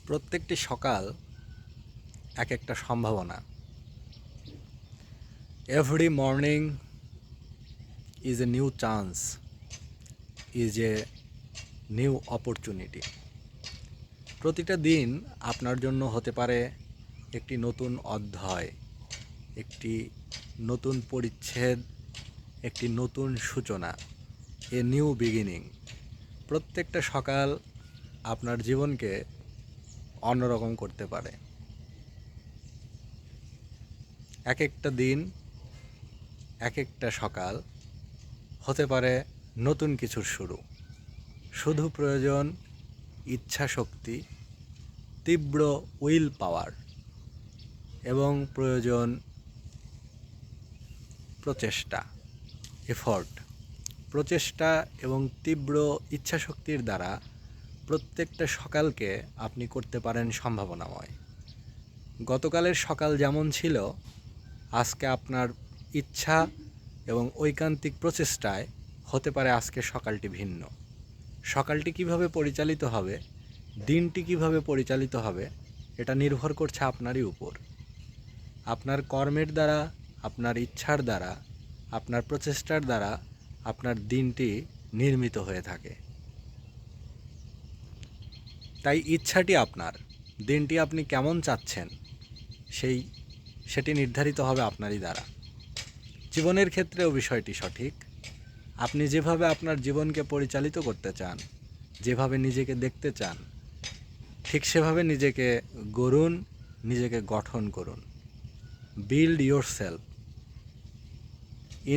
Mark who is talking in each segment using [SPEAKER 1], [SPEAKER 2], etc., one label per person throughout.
[SPEAKER 1] প্রত্যেকটি সকাল এক একটা সম্ভাবনা। Every morning is a new chance, is a new opportunity. প্রতিটা দিন আপনার জন্য হতে পারে একটি নতুন অধ্যায়, একটি নতুন পরিচ্ছেদ, একটি নতুন সূচনা, এ নিউ বিগিনিং। প্রত্যেকটা সকাল আপনার জীবনকে অন্যরকম করতে পারে। এক একটা দিন, এক একটা সকাল হতে পারে নতুন কিছুর শুরু। শুধু প্রয়োজন ইচ্ছা শক্তি, তীব্র উইল পাওয়ার এবং প্রয়োজন প্রচেষ্টা, এফর্ট। প্রচেষ্টা এবং তীব্র ইচ্ছাশক্তির দ্বারা প্রত্যেকটা সকালকে আপনি করতে পারেন সম্ভাবনাময়। গতকালের সকাল যেমন ছিল, আজকে আপনার ইচ্ছা এবং ঐকান্তিক প্রচেষ্টায় হতে পারে আজকের সকালটি ভিন্ন। সকালটি কিভাবে পরিচালিত হবে, দিনটি কিভাবে পরিচালিত হবে, এটা নির্ভর করছে আপনারই উপর। আপনার কর্মের দ্বারা, আপনার ইচ্ছার দ্বারা, আপনার প্রচেষ্টার দ্বারা আপনার দিনটি নির্মিত হয়ে থাকে। তাই ইচ্ছাটি আপনার, দিনটি আপনি কেমন চাচ্ছেন সেটি নির্ধারিত হবে আপনারই দ্বারা। জীবনের ক্ষেত্রেও বিষয়টি সঠিক। আপনি যেভাবে আপনার জীবনকে পরিচালিত করতে চান, যেভাবে নিজেকে দেখতে চান, ঠিক সেভাবে নিজেকে গড়ুন, নিজেকে গঠন করুন। Build your self,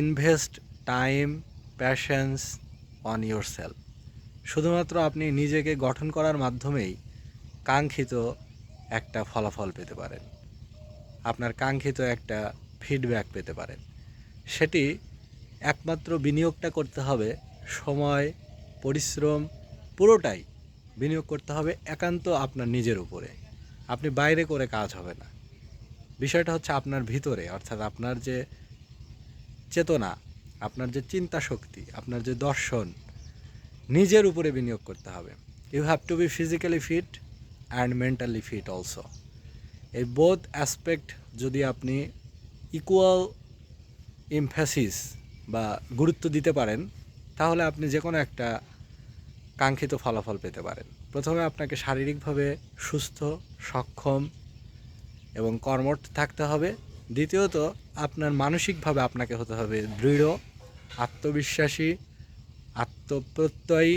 [SPEAKER 1] invest time, passions on your self. শুধুমাত্র আপনি নিজেকে গঠন করার মাধ্যমেই কাঙ্ক্ষিত একটা ফলাফল পেতে পারেন, আপনার কাঙ্ক্ষিত একটা ফিডব্যাক পেতে পারেন। সেটি একমাত্র বিনিয়োগটা করতে হবে সময়, পরিশ্রম, পুরোটাই বিনিয়োগ করতে হবে একান্ত আপনার নিজের উপরে। আপনি বাইরে করে কাজ হবে না। বিষয়টা হচ্ছে আপনার ভিতরে, অর্থাৎ আপনার যে চেতনা, আপনার যে চিন্তা শক্তি, আপনার যে দর্শন, নিজের উপরে বিনিয়োগ করতে হবে। You have to be physically fit and mentally fit also. এই বোথ অ্যাসপেক্ট যদি আপনি ইকুয়াল এমফ্যাসিস বা গুরুত্ব দিতে পারেন, তাহলে আপনি যে কোনো একটা কাঙ্ক্ষিত ফলাফল পেতে পারেন। প্রথমে আপনাকে শারীরিকভাবে সুস্থ, সক্ষম এবং কর্মঠ থাকতে হবে। দ্বিতীয়ত আপনার মানসিকভাবে আপনাকে হতে হবে দৃঢ়, আত্মবিশ্বাসী, আত্মপ্রত্যয়ী,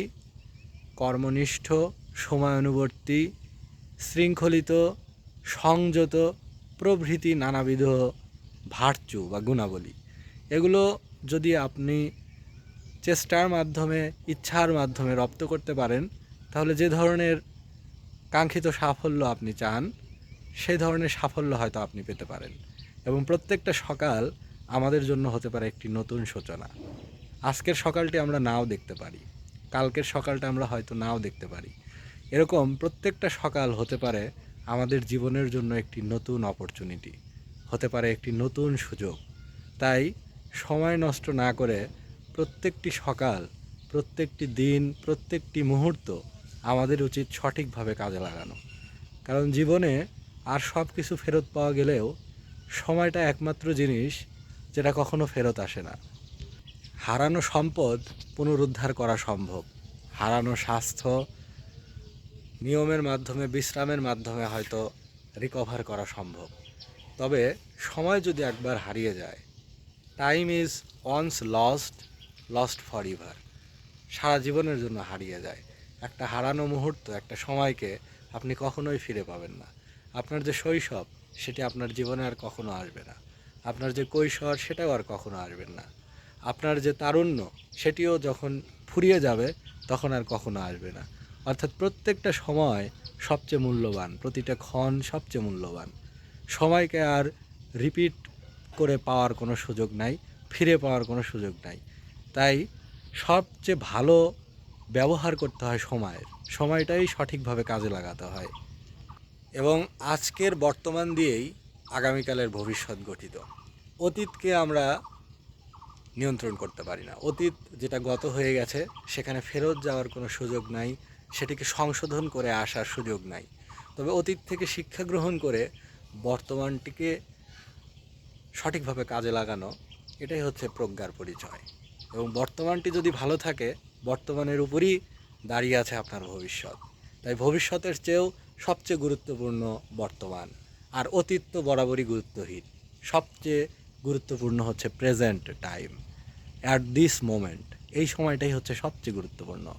[SPEAKER 1] কর্মনিষ্ঠ, সময়ানুবর্তী, শৃঙ্খলিত, সংযত প্রভৃতি নানাবিধ ভার্চু বা গুণাবলী। এগুলো যদি আপনি চেষ্টার মাধ্যমে, ইচ্ছার মাধ্যমে রপ্ত করতে পারেন, তাহলে যে ধরনের কাঙ্ক্ষিত সাফল্য আপনি চান, সেই ধরনের সাফল্য হয়তো আপনি পেতে পারেন। এবং প্রত্যেকটা সকাল আমাদের জন্য হতে পারে একটি নতুন সূচনা। আজকের সকালটি আমরা নাও দেখতে পারি, কালকের সকালটা আমরা হয়তো নাও দেখতে পারি। এরকম প্রত্যেকটা সকাল হতে পারে আমাদের জীবনের জন্য একটি নতুন অপরচুনিটি, হতে পারে একটি নতুন সুযোগ। তাই সময় নষ্ট না করে প্রত্যেকটি সকাল, প্রত্যেকটি দিন, প্রত্যেকটি মুহূর্ত আমাদের উচিত সঠিকভাবে কাজে লাগানো। কারণ জীবনে আর সব কিছু ফেরত পাওয়া গেলেও সময়টা একমাত্র জিনিস যেটা কখনো ফেরত আসে না। হারানো সম্পদ পুনরুদ্ধার করা সম্ভব, হারানো স্বাস্থ্য নিয়মের মাধ্যমে, বিশ্রামের মাধ্যমে হয়তো রিকভার করা সম্ভব। তবে সময় যদি একবার হারিয়ে যায়, time is once lost, lost forever. সারা জীবনের জন্য হারিয়ে যায়। একটা হারানো মুহূর্ত, একটা সময়কে আপনি কখনোই ফিরে পাবেন না। আপনার যে শৈশব, সেটি আপনার জীবনে আর কখনো আসবে না। আপনার যে কৈশোর, সেটাও আর কখনো আসবে না। আপনার যে তারুণ্য, সেটিও যখন ফুরিয়ে যাবে, তখন আর কখনো আসবে না। অর্থাৎ প্রত্যেকটা সময় সবচেয়ে মূল্যবান, প্রতিটা ক্ষণ সবচেয়ে মূল্যবান। সময়কে আর রিপিট করে পাওয়ার কোনো সুযোগ নাই, ফিরে পাওয়ার কোনো সুযোগ নাই। তাই সবচেয়ে ভালো ব্যবহার করতে হয় সময়ের, সময়টাই সঠিকভাবে কাজে লাগাতে হয়। এবং আজকের বর্তমান দিয়েই আগামীকালের ভবিষ্যৎ গঠিত। অতীতকে আমরা নিয়ন্ত্রণ করতে পারি না। অতীত যেটা গত হয়ে গেছে, সেখানে ফেরত যাওয়ার কোনো সুযোগ নাই, সেটিকে সংশোধন করে আসার সুযোগ নাই। তবে অতীত থেকে শিক্ষা গ্রহণ করে বর্তমানটিকে সঠিকভাবে কাজে লাগানো, এটাই হচ্ছে প্রজ্ঞার পরিচয়। এবং বর্তমানটি যদি ভালো থাকে, বর্তমানের উপরই দাঁড়িয়ে আছে আপনার ভবিষ্যৎ। তাই ভবিষ্যতের চেয়েও সবচেয়ে গুরুত্বপূর্ণ বর্তমান। আর অতীত তো বরাবরই গুরুত্বহীন। সবচেয়ে গুরুত্বপূর্ণ হচ্ছে present time, at this moment. এই সময়টাই হচ্ছে সবচেয়ে গুরুত্বপূর্ণ।